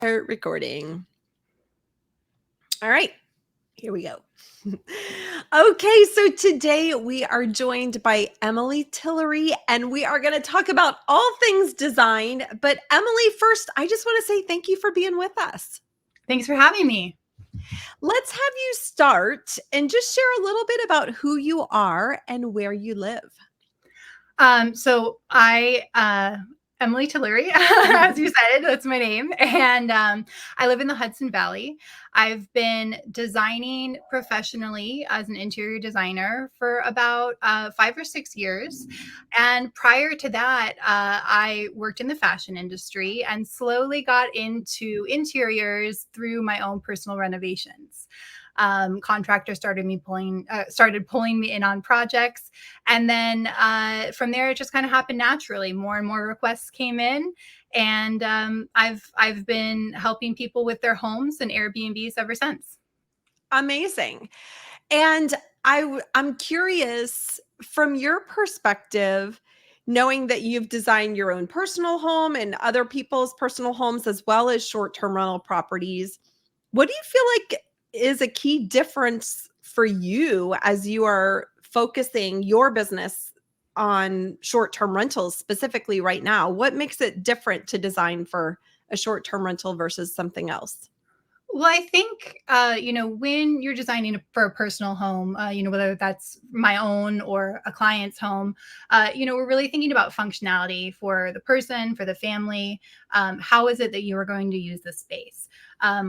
Start recording. All right, here we go. Okay, so today we are joined by Emily Tillery, and we are going to talk about all things design. But Emily, first, I just want to say thank you for being with us. Thanks for having me. Let's have you start and just share a little bit about who you are and where you live. So I, Emily Tillery, as you said, that's my name. And I live in the Hudson Valley. I've been designing professionally as an interior designer for about 5 or 6 years. And prior to that, I worked in the fashion industry and slowly got into interiors through my own personal renovations. Contractors started pulling me in on projects, and then from there it just kind of happened naturally. More and more requests came in, and I've been helping people with their homes and Airbnbs ever since. Amazing. And I'm curious from your perspective, knowing that you've designed your own personal home and other people's personal homes as well as short-term rental properties, what do you feel like is a key difference for you as you are focusing your business on short-term rentals specifically right now? What makes it different to design for a short-term rental versus something else? Well, I think, when you're designing for a personal home, whether that's my own or a client's home, we're really thinking about functionality for the person, for the family. How is it that you are going to use the space?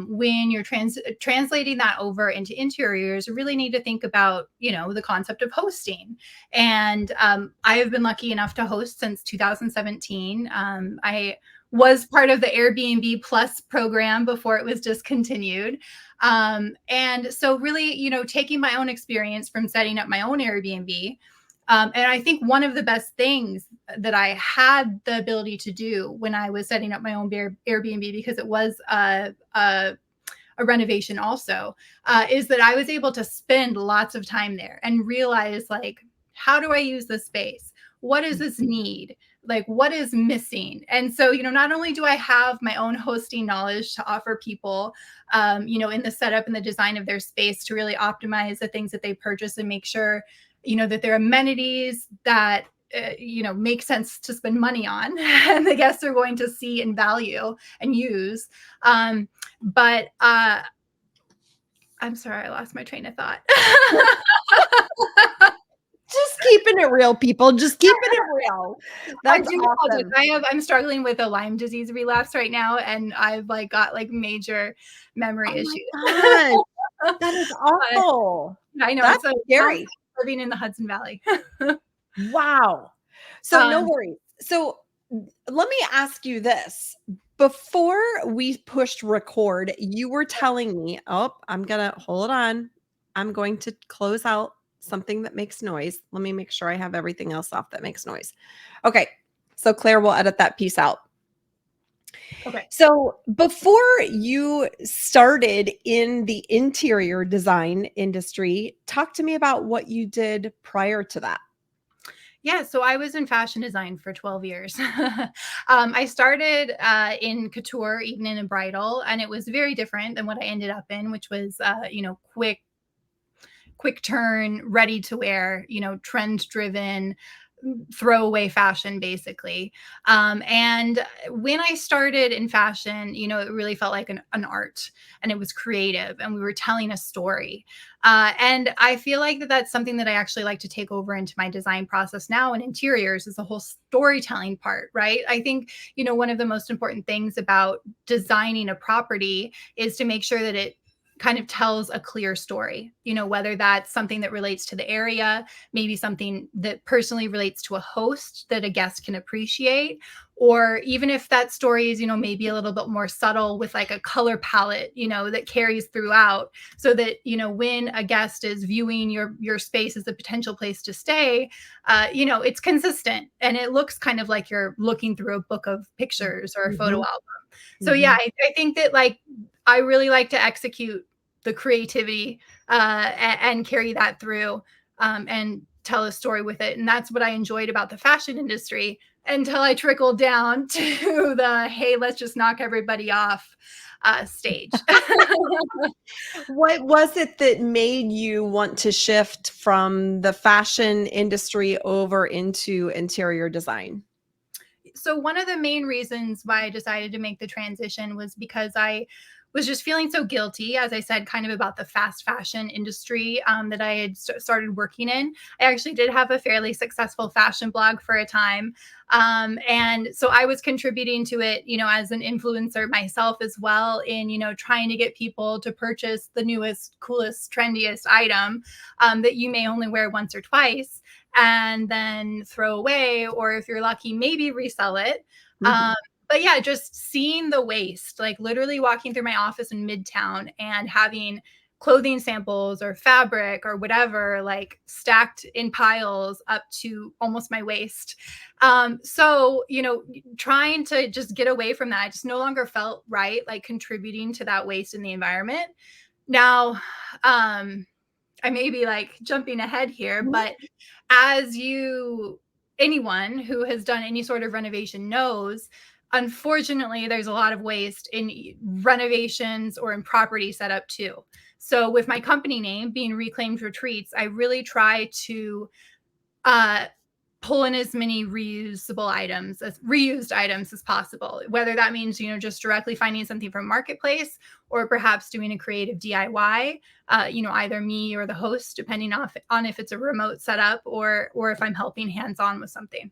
When you're translating that over into interiors, you really need to think about, the concept of hosting. And I have been lucky enough to host since 2017. I was part of the Airbnb Plus program before it was discontinued. And so really, taking my own experience from setting up my own Airbnb. And I think one of the best things that I had the ability to do when I was setting up my own Airbnb, because it was a renovation also, is that I was able to spend lots of time there and realize, like, how do I use this space? What does this need? Like, what is missing? And so, not only do I have my own hosting knowledge to offer people, in the setup and the design of their space to really optimize the things that they purchase and make sure, that their amenities that, make sense to spend money on and the guests are going to see and value and use. But I'm sorry, I lost my train of thought. Just keeping it real, people. Just keeping it real. That's awesome. I'm struggling with a Lyme disease relapse right now, and I've got major memory issues. That is awful. I know. That's scary. Living in the Hudson Valley. Wow. So no worries. So let me ask you this. Before we pushed record, you were telling me, I'm going to hold on. I'm going to close out something that makes noise. Let me make sure I have everything else off that makes noise. Okay. So Claire will edit that piece out. Okay. So before you started in the interior design industry, talk to me about what you did prior to that. Yeah, so I was in fashion design for 12 years. I started in couture, evening and bridal, and it was very different than what I ended up in, which was, quick turn, ready to wear, trend driven, throwaway fashion, basically. And when I started in fashion, it really felt like an art, and it was creative, and we were telling a story. And I feel like that's something that I actually like to take over into my design process now in interiors, is the whole storytelling part, right? I think, one of the most important things about designing a property is to make sure that it kind of tells a clear story, whether that's something that relates to the area, maybe something that personally relates to a host that a guest can appreciate, or even if that story is, maybe a little bit more subtle with like a color palette, that carries throughout, so that, when a guest is viewing your space as a potential place to stay, it's consistent and it looks kind of like you're looking through a book of pictures or a photo album. So yeah, I think that I really like to execute the creativity and carry that through, and tell a story with it. And that's what I enjoyed about the fashion industry until I trickled down to the, hey, let's just knock everybody off stage. What was it that made you want to shift from the fashion industry over into interior design? So one of the main reasons why I decided to make the transition was because I was just feeling so guilty, as I said, kind of about the fast fashion industry that I had started working in. I actually did have a fairly successful fashion blog for a time. And so I was contributing to it, as an influencer myself as well, in, trying to get people to purchase the newest, coolest, trendiest item that you may only wear once or twice and then throw away, or if you're lucky, maybe resell it. Mhm. But yeah, just seeing the waste, like literally walking through my office in Midtown and having clothing samples or fabric or whatever, like stacked in piles up to almost my waist. So, trying to just get away from that, I just no longer felt right, like contributing to that waste in the environment. Now, I may be like jumping ahead here, Mhm. but anyone who has done any sort of renovation knows, unfortunately, there's a lot of waste in renovations or in property setup too. So with my company name being Reclaimed Retreats, I really try to uh, pull in as many reused items as possible, whether that means, just directly finding something from marketplace or perhaps doing a creative DIY, either me or the host, depending on if it's a remote setup or if I'm helping hands-on with something.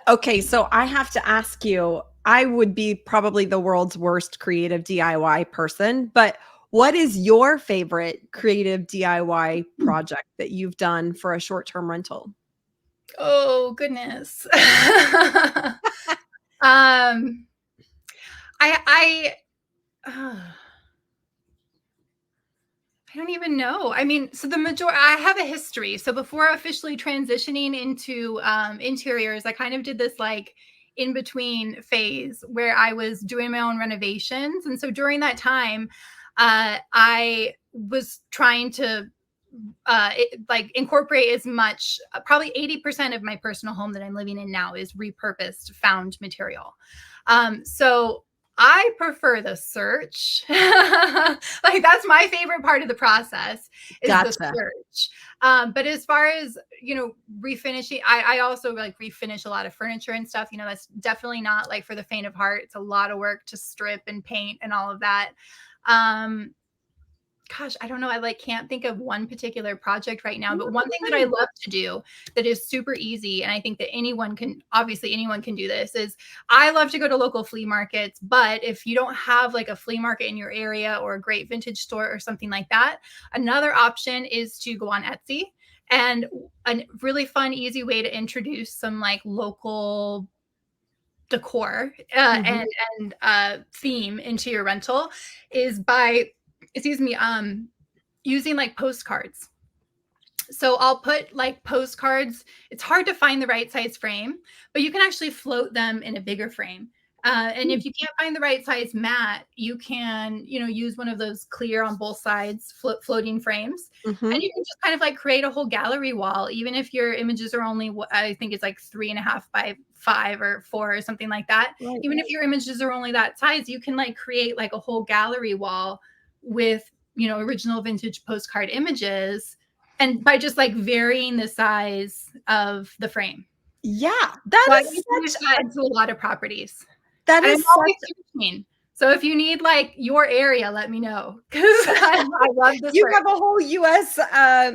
Okay, so I have to ask you, I would be probably the world's worst creative DIY person, but what is your favorite creative DIY project that you've done for a short-term rental? Oh goodness. um I uh, I don't even know. I mean, so I have a history. So before officially transitioning into interiors, I kind of did this like in between phase where I was doing my own renovations. And so during that time, I was trying to like incorporate as much, probably 80% of my personal home that I'm living in now is repurposed found material. So I prefer the search. Like that's my favorite part of the process is the Gotcha. search. But as far as, refinishing, I also like refinish a lot of furniture and stuff. That's definitely not like for the faint of heart. It's a lot of work to strip and paint and all of that. Um, Gosh, I don't know. I like can't think of one particular project right now, No, but one that's thing that I fine. love to do that is super easy, and I think that anyone can do this, is I love to go to local flea markets. But if you don't have like a flea market in your area or a great vintage store or something like that, another option is to go on Etsy. And a really fun, easy way to introduce some like local decor Mhm. and theme into your rental is by, excuse me, using like postcards. So I'll put like postcards. It's hard to find the right size frame, but you can actually float them in a bigger frame. And if you can't find the right size mat, you can, use one of those clear on both sides floating frames. And Mhm. you can just kind of like create a whole gallery wall, even if your images are only, I think it's like 3.5 by 5 or 4 or something like that. Right. Even if your images are only that size, you can like create like a whole gallery wall with, original vintage postcard images, and by just like varying the size of the frame. Yeah, that So I is introduce such that into a lot of properties. that And I'm is always such searching. So if you need like your area, let me know because I love the you search. have a whole US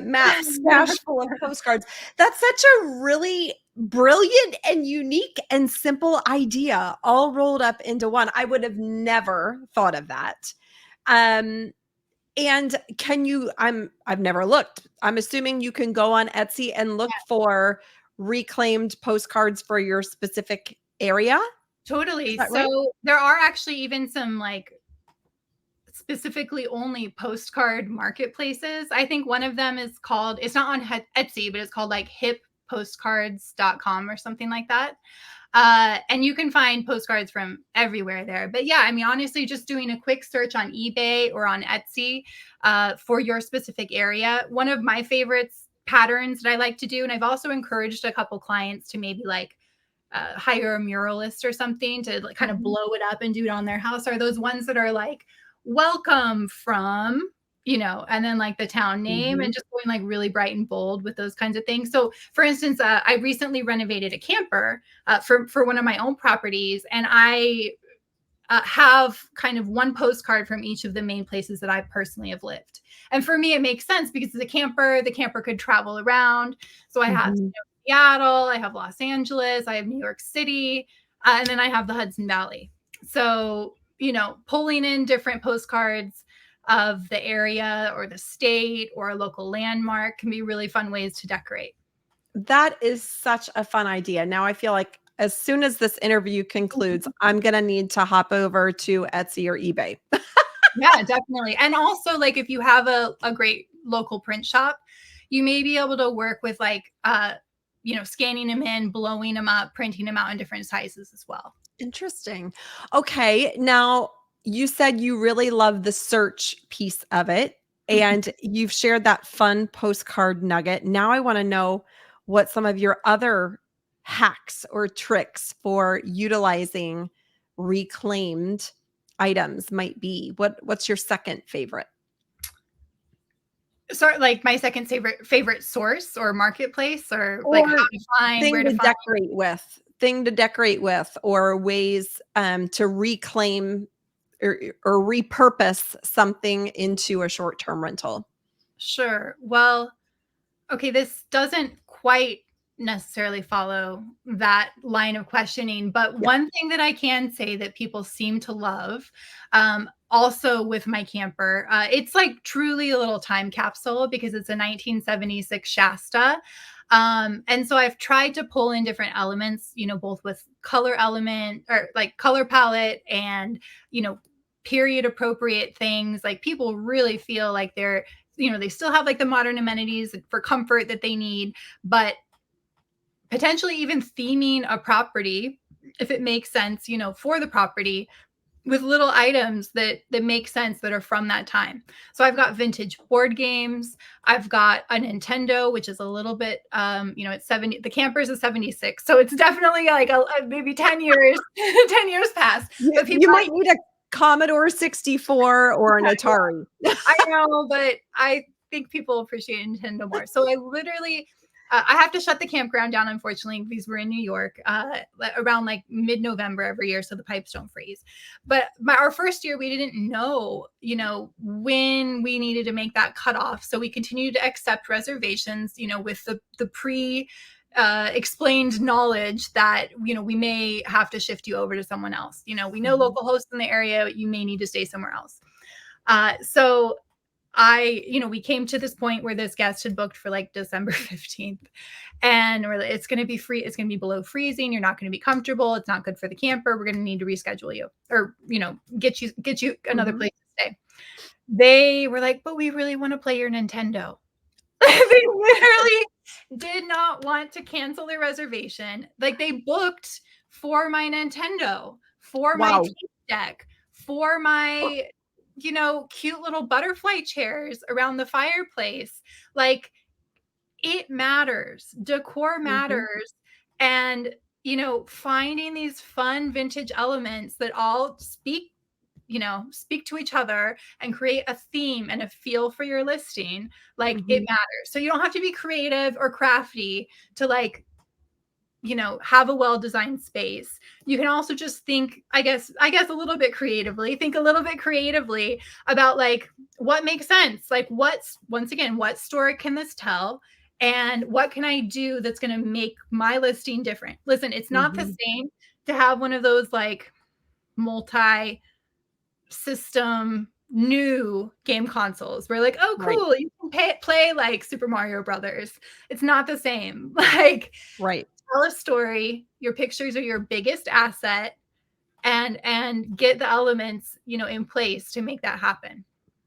map stash full of postcards. That's such a really brilliant and unique and simple idea all rolled up into one. I would have never thought of that. Um and I've never looked. I'm assuming you can go on Etsy and look for reclaimed postcards for your specific area. Is Totally. that right? So there are actually even some like specifically only postcard marketplaces. I think one of them is called, it's not on Etsy, but it's called like hippostcards.com or something like that. And you can find postcards from everywhere there. But yeah, I mean, honestly, just doing a quick search on eBay or on Etsy for your specific area. One of my favorites patterns that I like to do. And I've also encouraged a couple clients to maybe like hire a muralist or something to like kind of Mhm. blow it up and do it on their house, are those ones that are like welcome from, and then like the town name, and Mhm. just going like really bright and bold with those kinds of things. So for instance, I recently renovated a camper for one of my own properties, and I have kind of one postcard from each of the main places that I personally have lived. And for me, it makes sense because the camper could travel around. So I have Mhm. Seattle, I have Los Angeles, I have New York City, and then I have the Hudson Valley. So, pulling in different postcards of the area or the state or a local landmark can be really fun ways to decorate. That is such a fun idea. Now I feel like as soon as this interview concludes, I'm gonna need to hop over to Etsy or eBay. Yeah, definitely. And also, like, if you have a great local print shop, you may be able to work with like, scanning them in, blowing them up, printing them out in different sizes as well. Interesting. Okay, now you said you really love the search piece of it, and you've shared that fun postcard nugget. Now I wanna know what some of your other hacks or tricks for utilizing reclaimed items might be. What's your second favorite? So, like, my second favorite source or marketplace, or like how Or to find, thing where to to find. decorate with, or ways, to reclaim or repurpose something into a short-term rental. Sure. Well, okay, this doesn't quite necessarily follow that line of questioning, but Yeah. one thing that I can say that people seem to love, also with my camper, it's like truly a little time capsule because it's a 1976 Shasta. And so I've tried to pull in different elements, both with color element or like color palette and, you know, period appropriate things. Like people really feel like they still have like the modern amenities for comfort that they need, but potentially even theming a property if it makes sense, for the property with little items that make sense that are from that time. So I've got vintage board games. I've got a Nintendo, which is a little bit, it's 70. The camper is a 76, so it's definitely like maybe 10 years, 10 years past. You But people, you might need a Commodore 64 or an Atari. I know, but I think people appreciate Nintendo more. So I literally, I have to shut the campground down, unfortunately, because we're in New York around like mid-November every year, so the pipes don't freeze. But our first year, we didn't know, when we needed to make that cutoff. So we continued to accept reservations, with the pre explained knowledge that we may have to shift you over to someone else. We know Mhm. local hosts in the area. You may need to stay somewhere else. So we came to this point where this guest had booked for like December 15th. And we're like, it's going to be free. It's going to be below freezing. You're not going to be comfortable. It's not good for the camper. We're going to need to reschedule you or, get you another Mhm. place to stay. They were like, but we really want to play your Nintendo. They literally did not want to cancel their reservation. Like they booked for my Nintendo, for my Wow. tape deck, for my, cute little butterfly chairs around the fireplace. Like it matters. Decor Mhm. matters. And, finding these fun vintage elements that all speak to each other and create a theme and a feel for your listing, like it Mhm. matters. So you don't have to be creative or crafty to like, have a well-designed space. You can also just think, I guess a little bit creatively, think a little bit creatively about like what makes sense. Like once again, what story can this tell? And what can I do that's going to make my listing different? Listen, it's not the Mhm. same to have one of those like multi system new game consoles. We're like, oh, Right. cool, you can play like Super Mario Brothers. It's not the same. Like, Right. tell a story. Your pictures are your biggest asset, and get the elements in place to make that happen.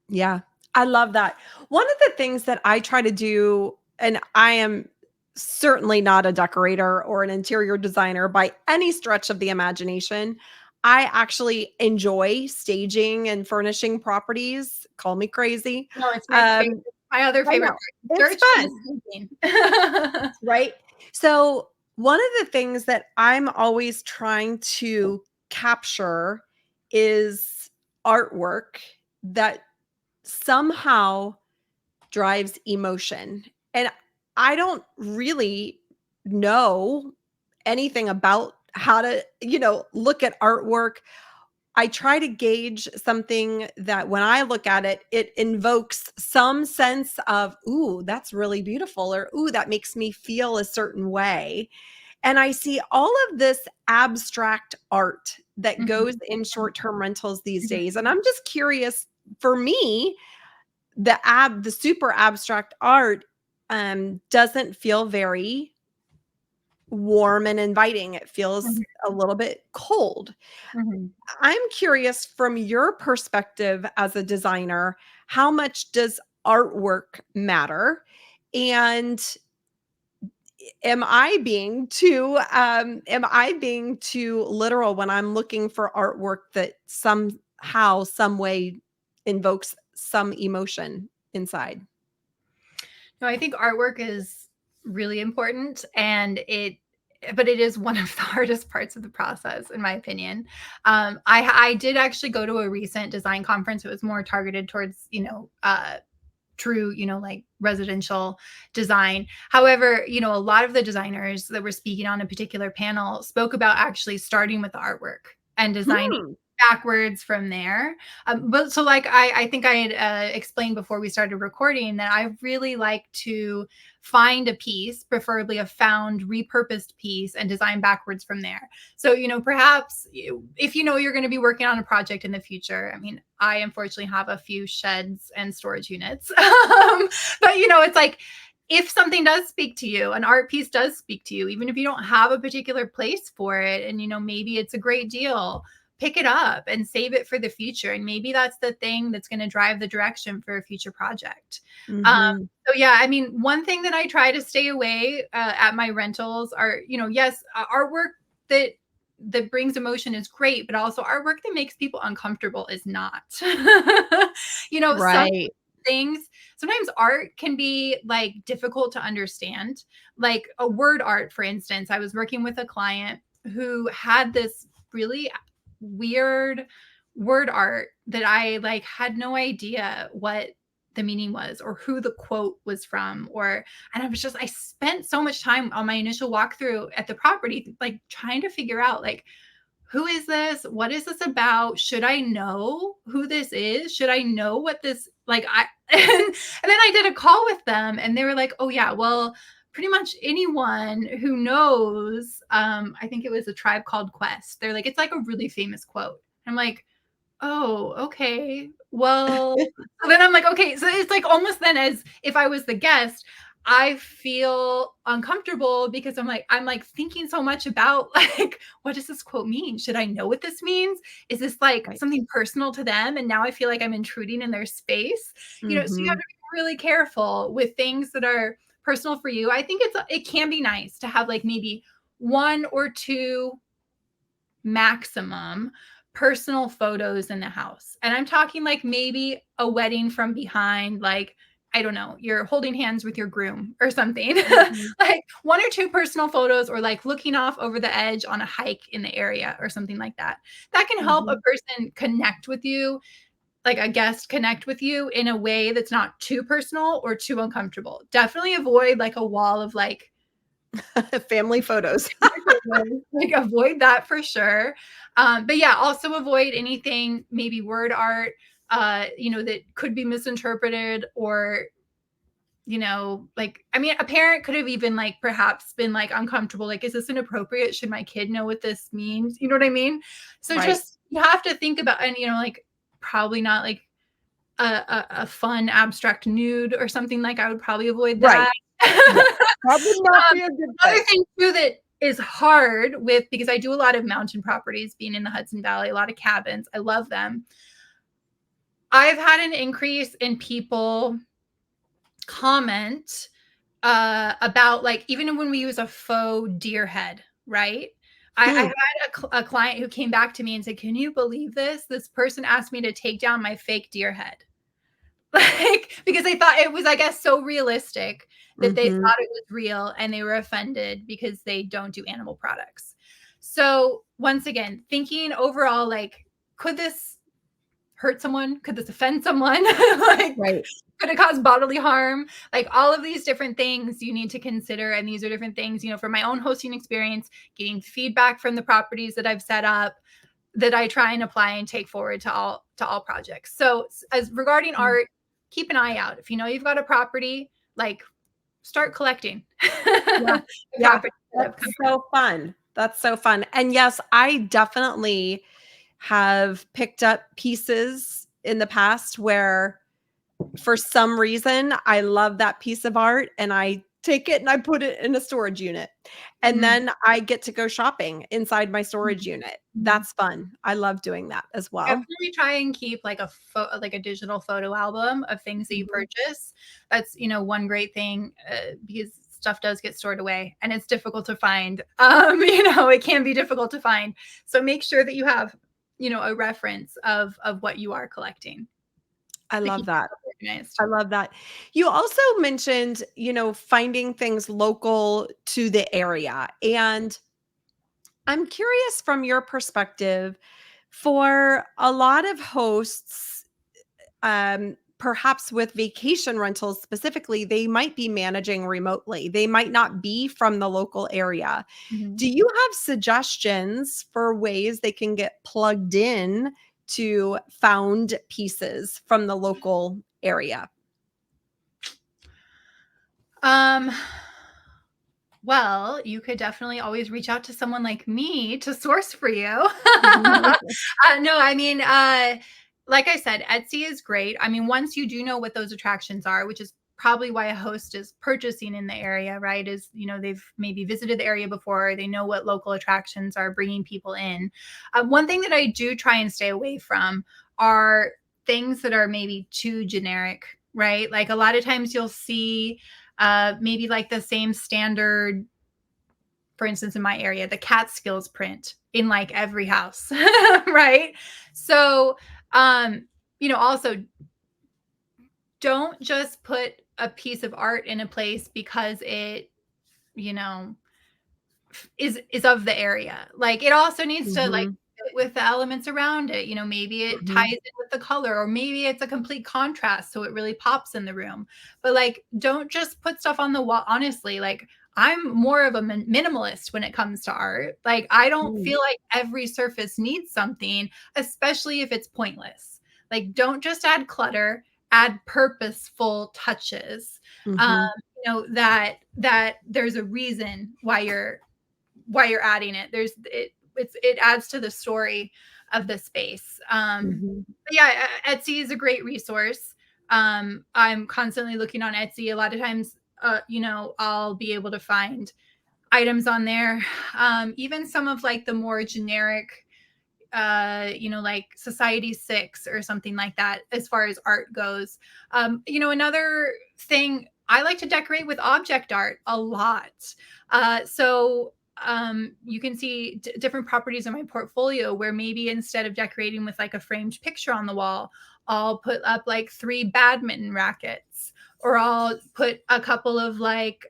Yeah, I love that. One of the things that I try to do, and I am certainly not a decorator or an interior designer by any stretch of the imagination. I actually enjoy staging and furnishing properties. Call me crazy. No, it's my Um, My other I favorite know. part, It's search and fun, sleeping. right? So, one of the things that I'm always trying to capture is artwork that somehow drives emotion. And I don't really know anything about how to, look at artwork. I try to gauge something that when I look at it, it invokes some sense of, ooh, that's really beautiful, or ooh, that makes me feel a certain way. And I see all of this abstract art that Mhm, goes in short-term rentals these mhm, days. And I'm just curious, for me, the super abstract art doesn't feel very warm and inviting. It feels mhm, a little bit cold. mhm. I'm curious, from your perspective as a designer, how much does artwork matter? And am I being too literal when I'm looking for artwork that somehow, some way invokes some emotion inside? No, I think artwork is really important, and but it is one of the hardest parts of the process, in my opinion. I did actually go to a recent design conference. It was more targeted towards, true, like residential design. However, a lot of the designers that were speaking on a particular panel spoke about actually starting with the artwork and designing Hmm. backwards from there. But so, like, I think I had explained before we started recording that I really like to find a piece, preferably a found repurposed piece, and design backwards from there. So, perhaps if you're going to be working on a project in the future, I mean, I unfortunately have a few sheds and storage units. But, it's like, if something does speak to you, an art piece does speak to you, even if you don't have a particular place for it, and, maybe it's a great deal, pick it up and save it for the future. And maybe that's the thing that's going to drive the direction for a future project. Um, Mhm. so yeah, I mean, one thing that I try to stay away at my rentals are, yes, artwork that brings emotion is great, but also artwork that makes people uncomfortable is not. Some Right. things, sometimes art can be like difficult to understand. Like a word art, for instance. I was working with a client who had this really weird word art that I like had no idea what the meaning was or who the quote was from. And I spent so much time on my initial walkthrough at the property like trying to figure out, like, who is this? What is this about? Should I know who this is? Should I know what this, like, I and then I did a call with them and they were like, "Oh yeah, well, pretty much anyone who knows, I think it was A Tribe Called Quest." They're like, "It's like a really famous quote." I'm like, "Oh, okay. Well," so then I'm like, "Okay." So it's like almost then as if I was the guest, I feel uncomfortable because I'm like thinking so much about like, what does this quote mean? Should I know what this means? Is this like Right. something personal to them? And now I feel like I'm intruding in their space. So you have Mhm. to be really careful with things that are personal for you. I think it can be nice to have like maybe one or two maximum personal photos in the house. And I'm talking like maybe a wedding from behind, like, I don't know, you're holding hands with your groom or something. Mhm. Like one or two personal photos, or like looking off over the edge on a hike in the area or something like that. That can help a Mhm. person connect with you, like a guest connect with you in a way that's not too personal or too uncomfortable. Definitely avoid like a wall of like Family photos. like avoid that for sure. But yeah, also avoid anything, maybe word art, that could be misinterpreted, or, like, I mean, a parent could have even like perhaps been like uncomfortable. Like, is this inappropriate? Should my kid know what this means? You know what I mean? So Right. just, you have to think about, and, like, probably not like a fun abstract nude or something. Like, I would probably avoid Right. that. Yeah. That would not be a good Another fit. thing too that is hard with, because I do a lot of mountain properties being in the Hudson Valley, a lot of cabins. I love them. I've had an increase in people comment about, like, even when we use a faux deer head, right? I Hmm. had a client who came back to me and said, "Can you believe this? This person asked me to take down my fake deer head." like, because they thought it was, I guess, so realistic that they Mhm. thought it was real and they were offended because they don't do animal products. So once again, thinking overall, like, could this hurt someone? Could this offend someone? Like, Right. could it cause bodily harm? Like, all of these different things you need to consider. And these are different things, for my own hosting experience, getting feedback from the properties that I've set up that I try and apply and take forward to all projects. So as regarding Mm. art, keep an eye out. If you know you've got a property, like, start collecting Yeah. the Yeah. properties that have come That's so fun. That's so fun. And yes, I definitely have picked up pieces in the past where for some reason I love that piece of art and I take it and I put it in a storage unit. And Mhm, then I get to go shopping inside my storage mhm, unit. mhm. That's fun. I love doing that as well. Definitely try and keep like a digital photo album of things that you Mhm. purchase. That's, one great thing, because stuff does get stored away and it's difficult to find. It can be difficult to find. So make sure that you have, a reference of what you are collecting I to love keep that. yourself organized. I love that. You also mentioned, finding things local to the area. And I'm curious from your perspective, for a lot of hosts, perhaps with vacation rentals specifically, they might be managing remotely. They might not be from the local area. Mhm. Do you have suggestions for ways they can get plugged in to found pieces from the local area? Um, well, you could definitely always reach out to someone like me to source for you. No, I mean, like I said, Etsy is great. I mean, once you do know what those attractions are, which is probably why a host is purchasing in the area, right? Is, they've maybe visited the area before, they know what local attractions are bringing people in. One thing that I do try and stay away from are things that are maybe too generic, right? Like, a lot of times you'll see maybe like the same standard, for instance, in my area, the Catskills print in like every house, right? So, also, don't just put a piece of art in a place because it, you know, is of the area. Like, it also needs to like Mhm, fit with the elements around it. Maybe it ties mhm. in with the color, or maybe it's a complete contrast so it really pops in the room. But like, don't just put stuff on the wall. Honestly, like, I'm more of a minimalist when it comes to art. Like, I don't Mm, feel like every surface needs something, especially if it's pointless. Like, don't just add clutter, add purposeful touches. Um, mhm, that there's a reason why you're adding it. It adds to the story of the space. mhm. But yeah, Etsy is a great resource. I'm constantly looking on Etsy. A lot of times, I'll be able to find items on there. Even some of like the more generic, like Society 6 or something like that, as far as art goes. Another thing, I like to decorate with object art a lot. You can see different properties in my portfolio where maybe instead of decorating with like a framed picture on the wall, I'll put up like 3 badminton rackets, or I'll put a couple of like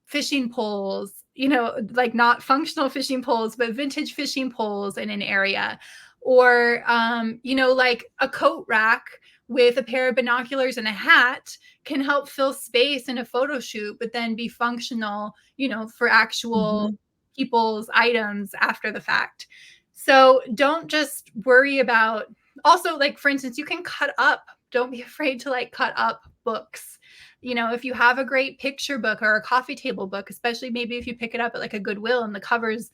fishing poles, like not functional fishing poles, but vintage fishing poles in an area. Or, like a coat rack with a pair of binoculars and a hat can help fill space in a photo shoot, but then be functional, for actual Mhm. people's items after the fact. So don't just worry about, also, like, for instance, you can cut up. Don't be afraid to like cut up books. If you have a great picture book or a coffee table book, especially maybe if you pick it up at like a Goodwill and the cover's,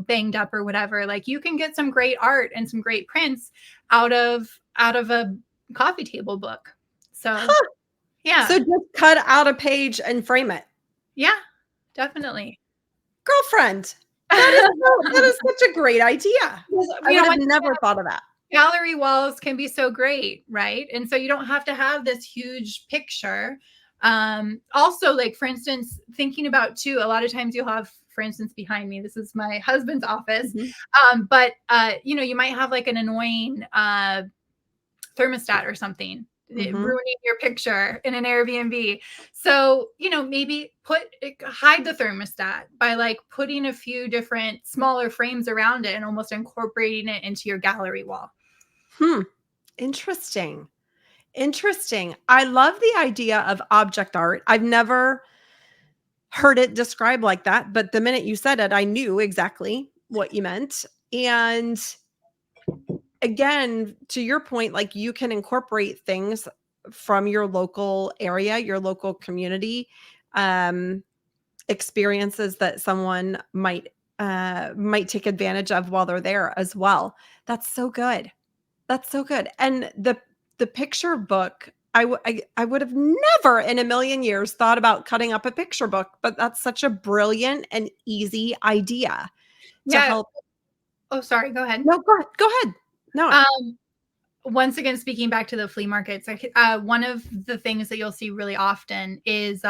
banged up or whatever, like, you can get some great art and some great prints out of a coffee table book. So, Huh. yeah. So just cut out a page and frame it. Yeah, definitely. Girlfriend, that is such a great idea. Because, I would have once never thought of that. gallery walls can be so great, right? And so you don't have to have this huge picture. Also, like, for instance, thinking about too, a lot of times you'll have, for instance, behind me, this is my husband's office. Mhm. But you might have like an annoying thermostat or something Mhm. ruining your picture in an Airbnb. So, maybe hide the thermostat by like putting a few different smaller frames around it and almost incorporating it into your gallery wall. Hmm. Interesting. Interesting. I love the idea of object art. I've never heard it described like that, but the minute you said it, I knew exactly what you meant. And again, to your point, like you can incorporate things from your local area, your local community, um, experiences that someone might take advantage of while they're there as well. That's so good. That's so good. And the picture book, I would have never in a million years thought about cutting up a picture book, but that's such a brilliant and easy idea to Yeah. help. Oh, sorry. Go ahead. No, go ahead. Go ahead. No. Um, Once again, speaking back to the flea markets, one of the things that you'll see really often is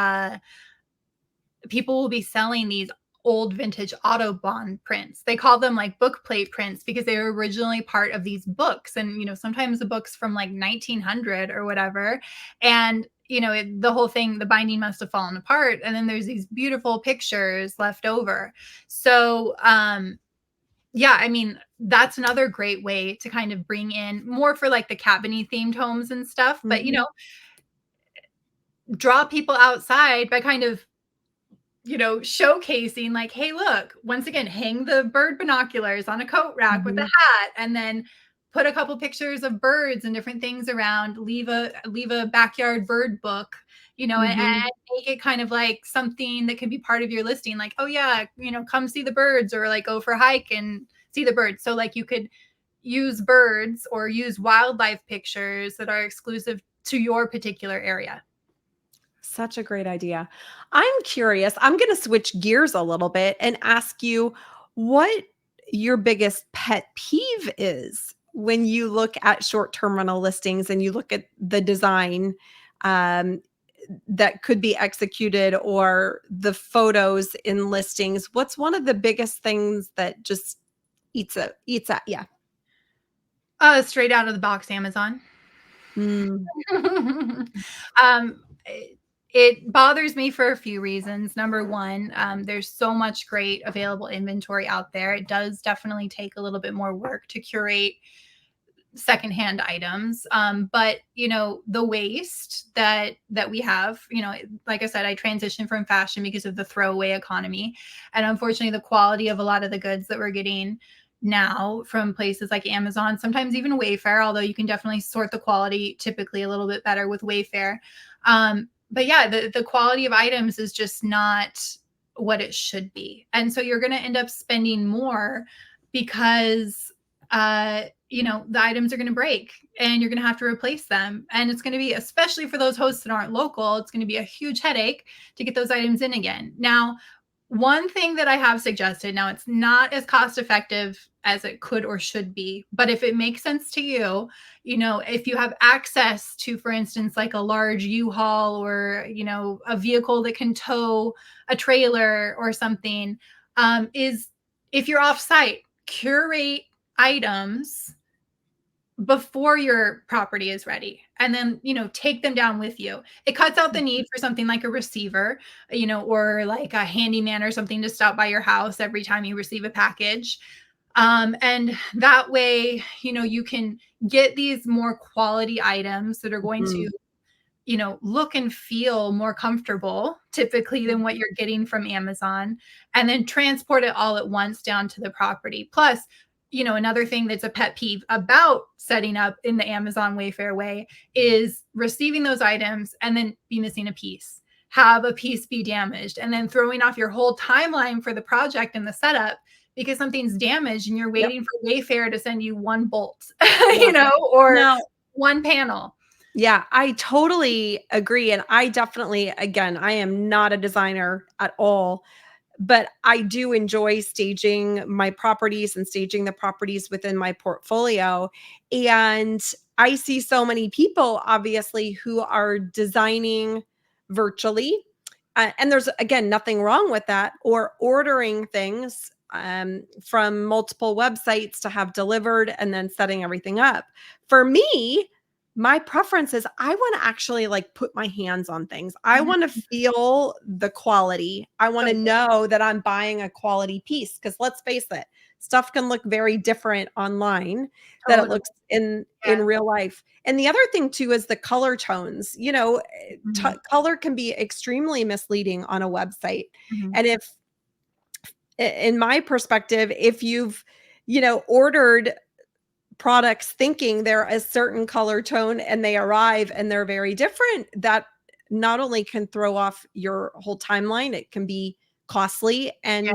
people will be selling these old vintage Autobahn prints. They call them like book plate prints because they were originally part of these books. And, sometimes the books from like 1900 or whatever. And, the whole thing, the binding must have fallen apart. And then there's these beautiful pictures left over. So, yeah, I mean, that's another great way to kind of bring in more for like the cabiny themed homes and stuff. But, Mhm. draw people outside by kind of showcasing like, hey, look, once again, hang the bird binoculars on a coat rack with a Mhm. hat, and then put a couple pictures of birds and different things around, leave a backyard bird book, and Mhm. make it kind of like something that can be part of your listing. Like, oh yeah, come see the birds, or like go for a hike and see the birds. So like you could use birds or use wildlife pictures that are exclusive to your particular area. Such a great idea. I'm curious. I'm going to switch gears a little bit and ask you what your biggest pet peeve is when you look at short-term rental listings and you look at the design um, that could be executed or the photos in listings. What's one of the biggest things that just eats at you? Straight out of the box, Amazon. Mm, It bothers me for a few reasons. Number one, there's so much great available inventory out there. It does definitely take a little bit more work to curate secondhand items, but the waste that we have, like I said, I transitioned from fashion because of the throwaway economy, and unfortunately the quality of a lot of the goods that we're getting now from places like Amazon, sometimes even Wayfair, although you can definitely sort the quality typically a little bit better with Wayfair. But yeah, the quality of items is just not what it should be, and so you're going to end up spending more because the items are going to break and you're going to have to replace them. And it's going to be, especially for those hosts that aren't local, it's going to be a huge headache to get those items in again. Now, one thing that I have suggested, now it's not as cost effective as it could or should be, but if it makes sense to you, if you have access to, for instance, like a large U-Haul or, a vehicle that can tow a trailer or something, is if you're off site, curate items before your property is ready, and then take them down with you. It cuts out the need for something like a receiver, or like a handyman or something to stop by your house every time you receive a package. And that way, you can get these more quality items that are going to mhm. look and feel more comfortable typically than what you're getting from Amazon, and then transport it all at once down to the property. Plus, another thing that's a pet peeve about setting up in the Amazon Wayfair way is receiving those items and then be missing a piece, have a piece be damaged, and then throwing off your whole timeline for the project and the setup because something's damaged and you're Yep. waiting for Wayfair to send you one bolt, Yeah. or Now, one panel. yeah, I totally agree. And I definitely, again, I am not a designer at all, but I do enjoy staging my properties and staging the properties within my portfolio. And I see so many people, obviously, who are designing virtually. And there's, again, nothing wrong with that, or ordering things from multiple websites to have delivered and then setting everything up. For me, my preference is I want to actually like put my hands on things. I Mhm. want to feel the quality. I want to Totally. know that I'm buying a quality piece because let's face it, stuff can look very different online that it Totally. looks in Yeah. real life. And the other thing too is the color tones. Mhm. Color can be extremely misleading on a website. Mhm. And if in my perspective, if you've ordered products thinking they're a certain color tone and they arrive and they're very different, that not only can throw off your whole timeline, it can be costly Yeah.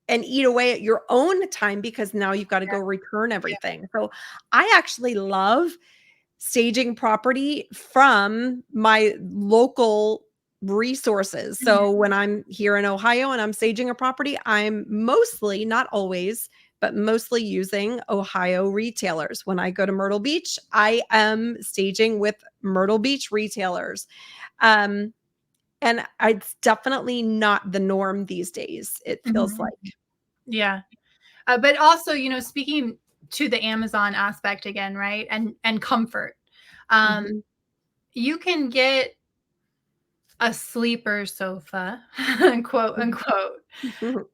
and eat away at your own time because now you've got to Yeah. go return Yeah. everything. So I actually love staging property from my local resources. Mhm. So when I'm here in Ohio and I'm staging a property, I'm mostly, not always, but mostly using Ohio retailers. When I go to Myrtle Beach, I am staging with Myrtle Beach retailers. Um, and it's definitely not the norm these days, it feels Mhm. like. Yeah. But also, speaking to the Amazon aspect again, right? And comfort. Um, Mhm. you can get a sleeper sofa, quote unquote.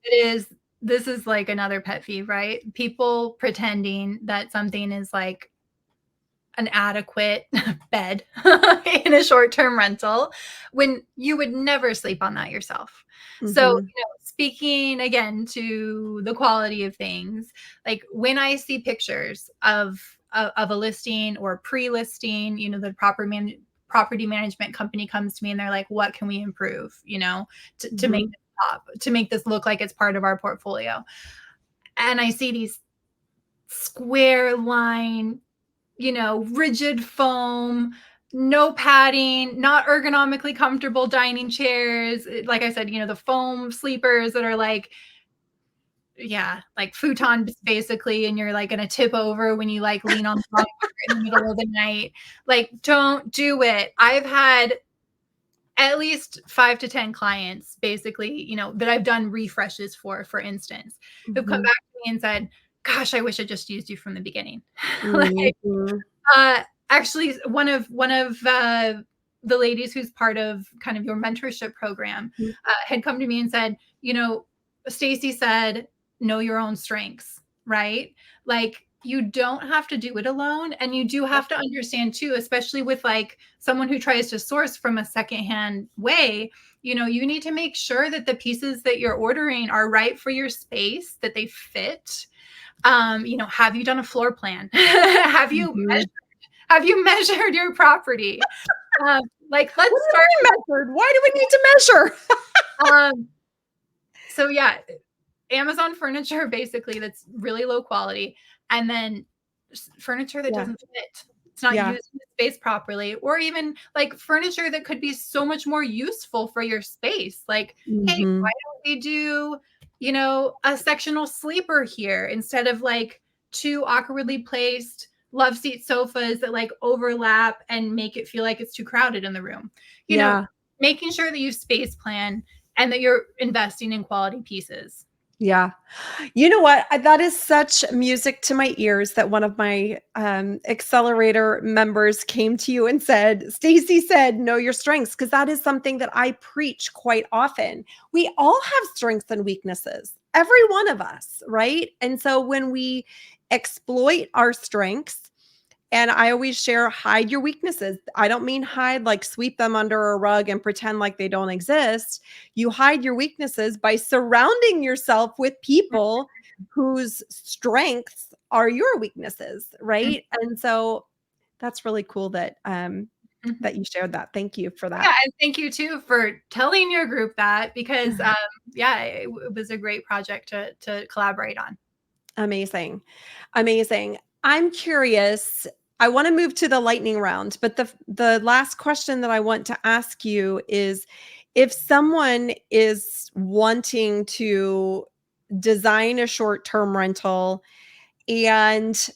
It is This is like another pet peeve, right? People pretending that something is like an adequate bed in a short-term rental when you would never sleep on that yourself. So, Mhm. speaking again to the quality of things, like when I see pictures of a listing or pre-listing, the property management company comes to me and they're like, "What can we improve?" To make Mhm. this to make this look like it's part of our portfolio. And I see these square line, rigid foam, no padding, not ergonomically comfortable dining chairs. Like I said, the foam sleepers that are like, yeah, like futons basically, and you're like gonna tip over when you like lean on the wrong part in the middle of the night. Like, don't do it. I've had at least 5 to 10 clients basically, that I've done refreshes for instance, who've come Mhm. back to me and said, gosh, I wish I just used you from the beginning. Like, Mhm. actually, one of the ladies who's part of kind of your mentorship program Mhm. had come to me and said, Stacey said, know your own strengths, right? Like, you don't have to do it alone, and you do Yep. have to understand too, especially with like someone who tries to source from a secondhand way. You need to make sure that the pieces that you're ordering are right for your space, that they fit. Have you done a floor plan? have you Mhm. have you measured your property? Like, What let's do you start. mean measured? Why do we need to measure? Um, so yeah, Amazon furniture basically that's really low quality, and then furniture that Yeah. doesn't fit. It's not Yeah. using the space properly, or even like furniture that could be so much more useful for your space. Like, hey, why Mhm. don't we do, a sectional sleeper here instead of like two awkwardly placed love seat sofas that like overlap and make it feel like it's too crowded in the room. You know, Yeah. making sure that you space plan and that you're investing in quality pieces. Yeah. You know what? That is such music to my ears that one of my accelerator members came to you and said, Stacey said, know your strengths, because that is something that I preach quite often. We all have strengths and weaknesses, every one of us, right? And so when we exploit our strengths, and I always share hide your weaknesses. I don't mean hide like sweep them under a rug and pretend like they don't exist. You hide your weaknesses by surrounding yourself with people whose strengths are your weaknesses, right? And so that's really cool that Mhm. that you shared that. Thank you for Yeah, that. and thank you too for telling your group that because, yeah, it was a great project to collaborate on. Amazing. Amazing. I'm curious. I want to move to the lightning round, but the last question that I want to ask you is if someone is wanting to design a short-term rental and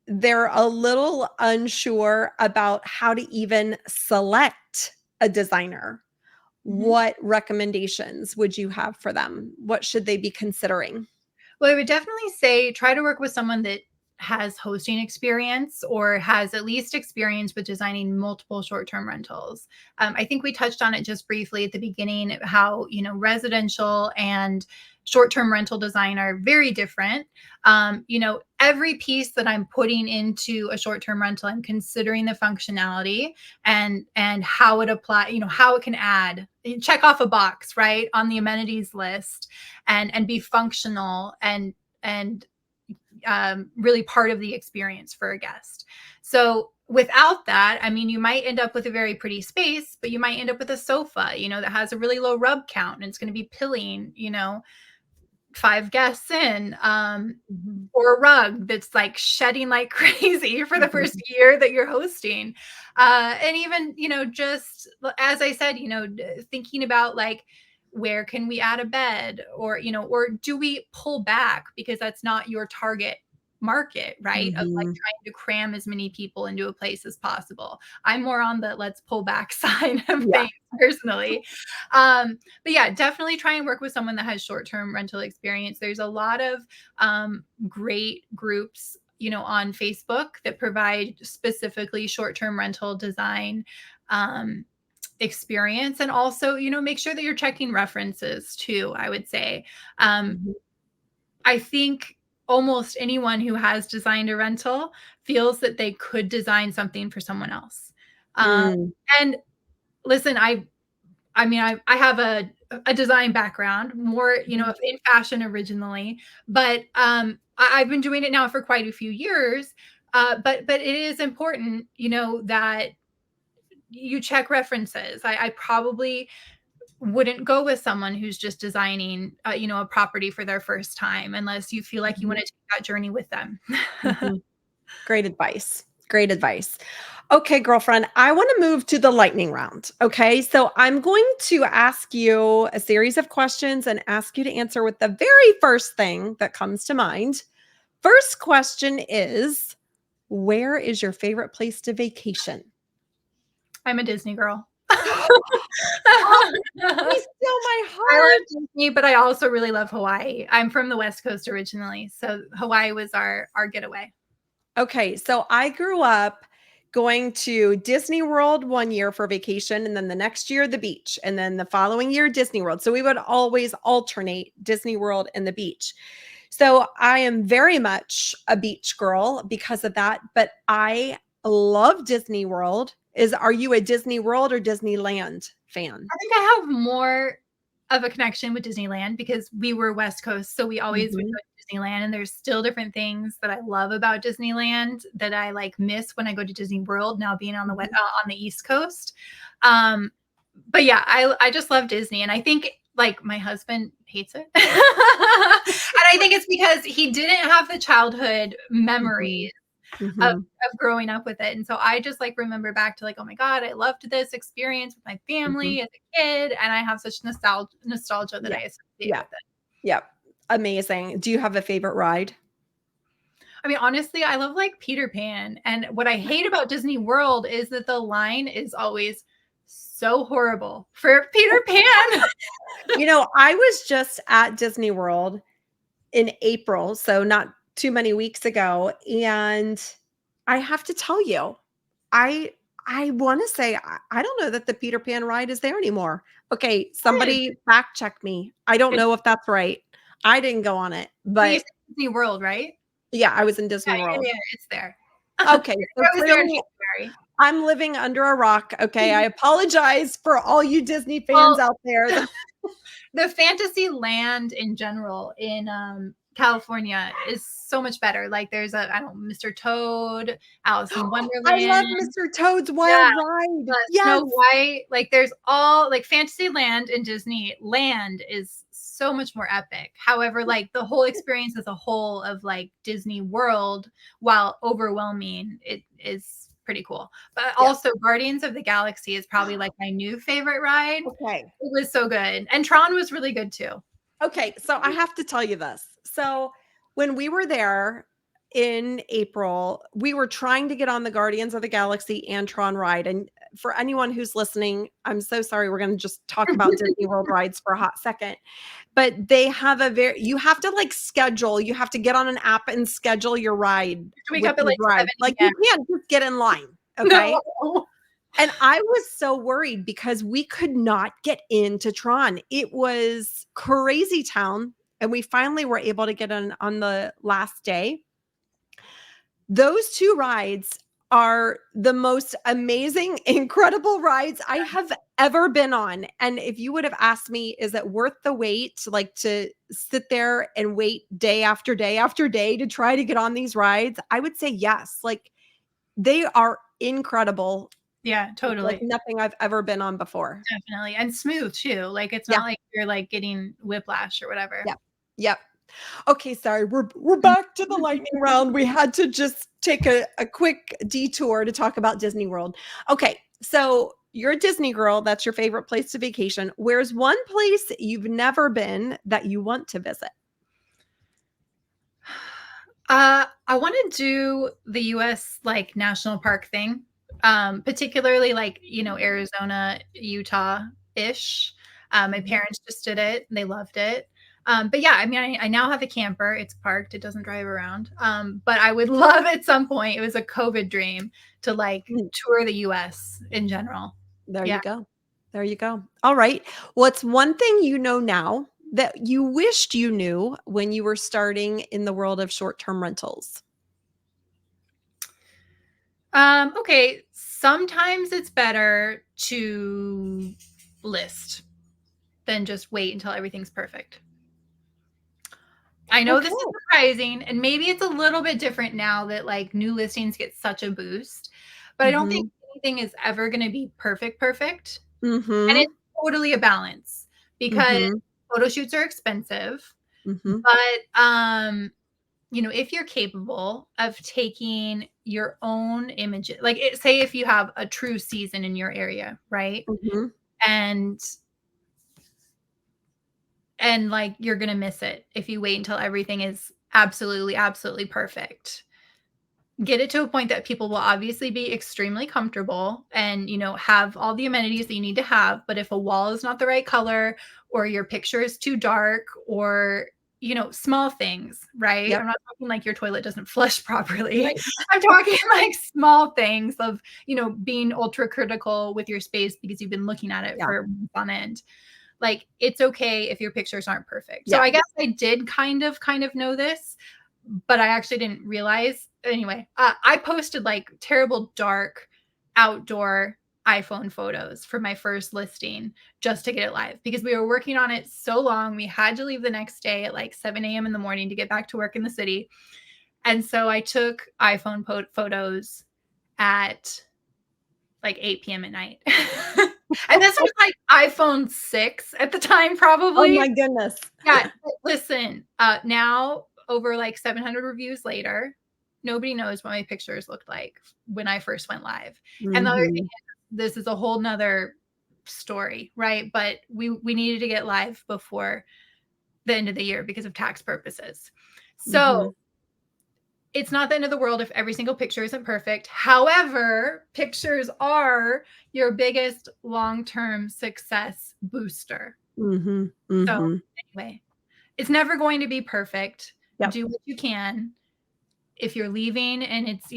they're a little unsure about how to even select a designer, Mhm. what recommendations would you have for them? What should they be considering? Well, I would definitely say try to work with someone that has hosting experience or has at least experience with designing multiple short-term rentals. I think we touched on it just briefly at the beginning, how, residential and short-term rental design are very different. Every piece that I'm putting into a short-term rental, I'm considering the functionality and how it apply, how it can add, check off a box, right, on the amenities list, and be functional and really part of the experience for a guest. So without that, I mean, you might end up with a very pretty space, but you might end up with a sofa, that has a really low rub count and it's going to be pilling, 5 guests in, Mhm. or a rug that's like shedding like crazy for the first year that you're hosting. And even, just as I said, thinking about like, where can we add a bed, or do we pull back because that's not your target market, right? Of like Mhm. trying to cram as many people into a place as possible. I'm more on the let's pull back side of Yeah. things personally. But yeah, definitely try and work with someone that has short-term rental experience. There's a lot of great groups, on Facebook that provide specifically short-term rental design experience. And also, make sure that you're checking references too, I would say. Mhm. I think almost anyone who has designed a rental feels that they could design something for someone else. Um, Mm. and listen, I mean, I have a design background, more, Mhm. in fashion originally, but I've been doing it now for quite a few years. But it is important, that you check references. I probably wouldn't go with someone who's just designing, a property for their first time, unless you feel like you want Mhm. to take that journey with them. Mhm. Great advice. Great advice. Okay, girlfriend, I want to move to the lightning round. Okay. So I'm going to ask you a series of questions and ask you to answer with the very first thing that comes to mind. First question is, where is your favorite place to vacation? I'm a Disney girl. Oh, I you steal my love heart. Disney, but I also really love Hawaii. I'm from the West Coast originally, so Hawaii was our getaway. Okay, so I grew up going to Disney World one year for vacation, and then the next year, the beach, and then the following year, Disney World. So we would always alternate Disney World and the beach. So I am very much a beach girl because of that, but I love Disney World. Are you a Disney World or Disneyland fan? I think I have more of a connection with Disneyland because we were West Coast, so we always would Mhm, go to Disneyland, and there's still different things that I love about Disneyland that I like miss when I go to Disney World now being on mhm. on the East Coast. Um, but yeah, I just love Disney, and I think like my husband hates it, and I think it's because he didn't have the childhood Mhm, memories of mhm, growing up with it. And so I just like remember back to like, oh my God, I loved this experience with my mhm. family as a kid. And I have such nostalgia that Yeah, I associate yeah, with it. yeah. Amazing. Do you have a favorite ride? I mean, honestly, I love like Peter Pan. And what I hate about Disney World is that the line is always so horrible for Peter Pan. I was just at Disney World in April, so not too many weeks ago, and I have to tell you, I I wanna say I don't know that the Peter Pan ride is there anymore. Okay, somebody fact check me. I don't It's, know if that's right. I didn't go on it, well, you but said Disney World, right? yeah, I was in Disney Yeah, World. it's there. Okay, so I was there in clearly January. I'm living under a rock, okay? I apologize for all you Disney fans Well, out there that the fantasy land in general in California is so much better. Like there's I don't know, Mr. Toad, Alice in I Wonderland, love Mr. Toad's yeah, Wild Ride. Yes. Snow White. Like there's all like Fantasyland and Disneyland is so much more epic. However, like the whole experience as a whole of like Disney World, while overwhelming, it is pretty cool. But Yeah. also Guardians of the Galaxy is probably like my new favorite ride. Okay. It was so good. And Tron was really good too. Okay, so I have to tell you this. So when we were there in April, we were trying to get on the Guardians of the Galaxy and Tron ride, and for anyone who's listening, I'm so sorry. We're going to just talk about Disney World rides for a hot second. But they have you have to like schedule, you have to get on an app and schedule your ride Wake with up at these like rides. 7 Like a.m. you can't just get in line. Okay. No. And I was so worried because we could not get into Tron. It was crazy town. And we finally were able to get in on the last day. Those two rides are the most amazing, incredible rides I have ever been on. And if you would have asked me, is it worth the wait, like to sit there and wait day after day after day to try to get on these rides? I would say yes. Like they are incredible. Yeah, Like totally. nothing I've ever been on before. Definitely. And smooth too. Like it's Yeah. not like you're like getting whiplash or whatever. Yep. Yep. Okay, sorry. We're back to the lightning round. We had to just take a quick detour to talk about Disney World. Okay, so you're a Disney girl. That's your favorite place to vacation. Where's one place you've never been that you want to visit? I want to do the US like national park thing. Particularly like, Arizona, Utah-ish. My parents just did it. They loved it. But yeah, I mean, I now have a camper. It's parked. It doesn't drive around. But I would love at some point, it was a COVID dream to like Mm, tour the US in general. There you Yeah. go. There you go. All right. What's one thing you know now that you wished you knew when you were starting in the world of short-term rentals? Okay. Sometimes it's better to list than just wait until everything's perfect. I know this is Okay. surprising, and maybe it's a little bit different now that like new listings get such a boost, but I don't think Mhm. anything is ever going to be perfect. And Mhm. it's totally a balance because Mhm. photo shoots are expensive, Mhm. but if you're capable of taking your own images, like say if you have a true season in your area, right? Mhm. And like you're going to miss it if you wait until everything is absolutely perfect. Get it to a point that people will obviously be extremely comfortable and, have all the amenities that you need to have. But if a wall is not the right color or your picture is too dark or, small things, right? Yep. I'm not talking like your toilet doesn't flush properly. Right. I'm talking like small things of, being ultra critical with your space because you've been looking at it Yeah. for months on end. Like it's okay if your pictures aren't perfect. So Yeah. I guess I did kind of know this, but I actually didn't realize. Anyway, I posted like terrible dark outdoor iPhone photos for my first listing just to get it live because we were working on it so long. We had to leave the next day at like 7 a.m. in the morning to get back to work in the city. And so I took iPhone photos at like 8 p.m. at night. And this was like iPhone 6 at the time, Oh probably. my goodness. Yeah, but listen, now over like 700 reviews later, nobody knows what my pictures looked like when I first went live. And the other thing Mhm. is, this is a whole nother story, right? But we needed to get live before the end of the year because of tax purposes. So Mhm. it's not the end of the world if every single picture isn't perfect. However, pictures are your biggest long-term success booster. Mhm. So Mhm. anyway, it's never going to be perfect. Yep. Do what you can. If you're leaving and it's,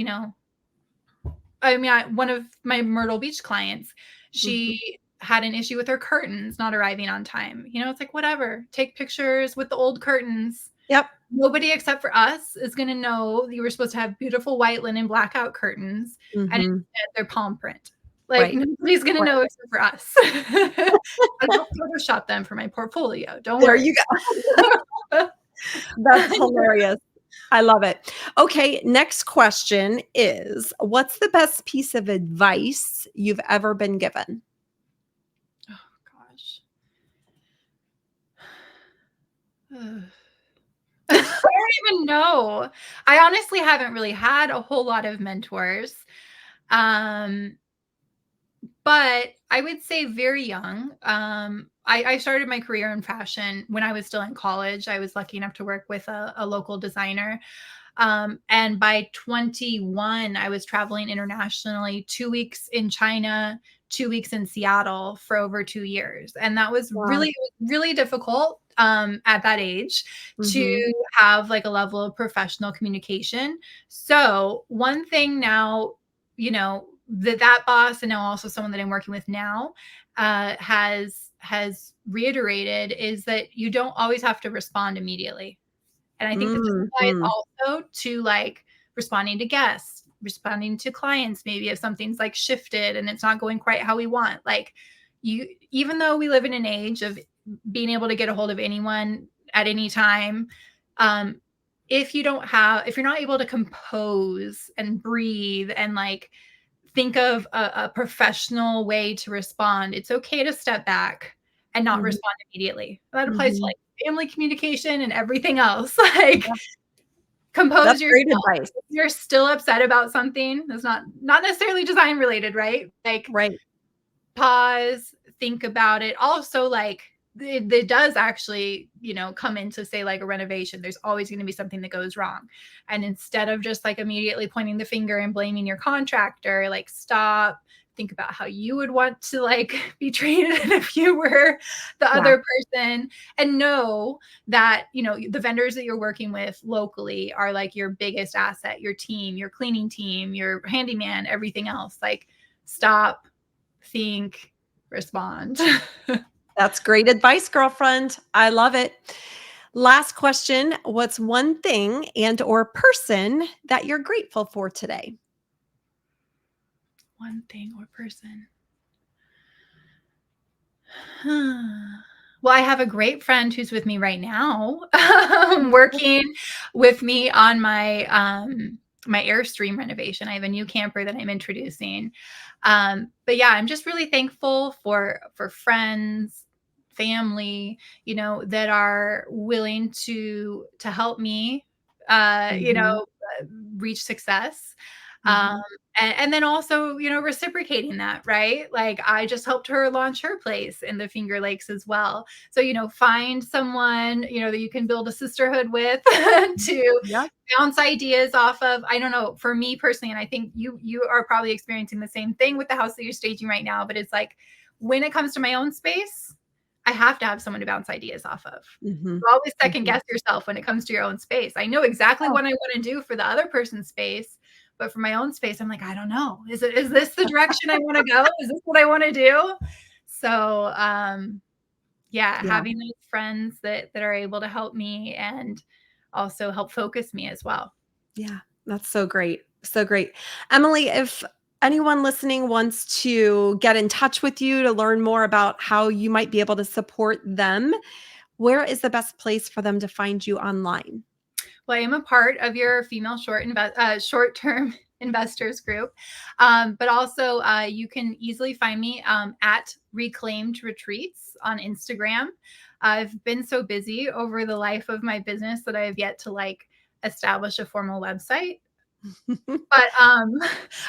I mean, one of my Myrtle Beach clients, Mhm. she had an issue with her curtains not arriving on time. It's like, whatever, take pictures with the old curtains. Yep. Nobody except for us is going to know you were supposed to have beautiful white linen blackout curtains and Mhm. instead they're palm print. Like Right. nobody's going to Right. know except for us. I'll Photoshop them for my portfolio. Don't There worry. you go. That's hilarious. I love it. Okay, next question is, what's the best piece of advice you've ever been given? Oh gosh. I don't even know. I honestly haven't really had a whole lot of mentors. Um, but I would say very young. I started my career in fashion when I was still in college. I was lucky enough to work with a local designer. And by 21, I was traveling internationally, 2 weeks in China, 2 weeks in Seattle for over 2 years. And that was Wow. really difficult at that age Mhm. to have like a level of professional communication. So, one thing now, that boss and now also someone that I'm working with now has reiterated is that you don't always have to respond immediately. And I think that this applies Mhm. also to like responding to guests, responding to clients, maybe if something's like shifted and it's not going quite how we want. Like even though we live in an age of being able to get a hold of anyone at any time, um, if you're not able to compose and breathe and like think of a professional way to respond, it's okay to step back and not Mhm. respond immediately. That applies to Mhm. like family communication and everything else. Like Yeah, compose that's great yourself. advice. If you're still upset about something that's not necessarily design related, right? Like Right. pause, think about it. Also, like it does actually, come into say like a renovation. There's always going to be something that goes wrong. And instead of just like immediately pointing the finger and blaming your contractor, like stop, think about how you would want to like be treated if you were the Yeah. other person, and know that, the vendors that you're working with locally are like your biggest asset, your team, your cleaning team, your handyman, everything else. Like stop, think, respond. That's great advice, girlfriend. I love it. Last question. What's one thing and or person that you're grateful for today? One thing or person. Well, I have a great friend who's with me right now, working with me on my Airstream renovation. I have a new camper that I'm introducing. But yeah, I'm just really thankful for friends, family, that are willing to help me, Mhm. reach success. Um, Mhm. and then also, reciprocating that, right? Like I just helped her launch her place in the Finger Lakes as well. So, find someone, that you can build a sisterhood with to Yep. bounce ideas off of. I don't know, for me personally, and I think you are probably experiencing the same thing with the house that you're staging right now, but it's like when it comes to my own space, I have to have someone to bounce ideas off of. Mhm. You always second Mhm. guess yourself when it comes to your own space. I know exactly Oh, what I want to do for the other person's space, but for my own space, I'm like, I don't know. Is this the direction I want to go? Is this what I want to do? So, yeah, yeah. having those friends that are able to help me and also help focus me as well. Yeah. That's so great. So great. Emily, if anyone listening wants to get in touch with you to learn more about how you might be able to support them, where is the best place for them to find you online? Well, I am a part of your female short-term investors group, but also you can easily find me at Reclaimed Retreats on Instagram. I've been so busy over the life of my business that I have yet to like establish a formal website. But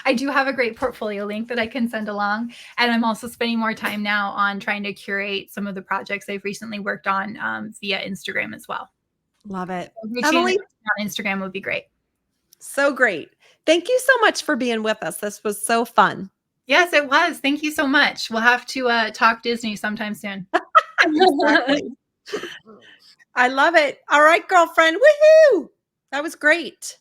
I do have a great portfolio link that I can send along, and I'm also spending more time now on trying to curate some of the projects I've recently worked on via Instagram as well. Love it. Reaching Emily, on Instagram would be great. so great. Thank you so much for being with us. This was so fun. Yes, it was. Thank you so much. We'll have to talk Disney sometime soon. Exactly. I love it. All right, girlfriend. Woohoo! That was great.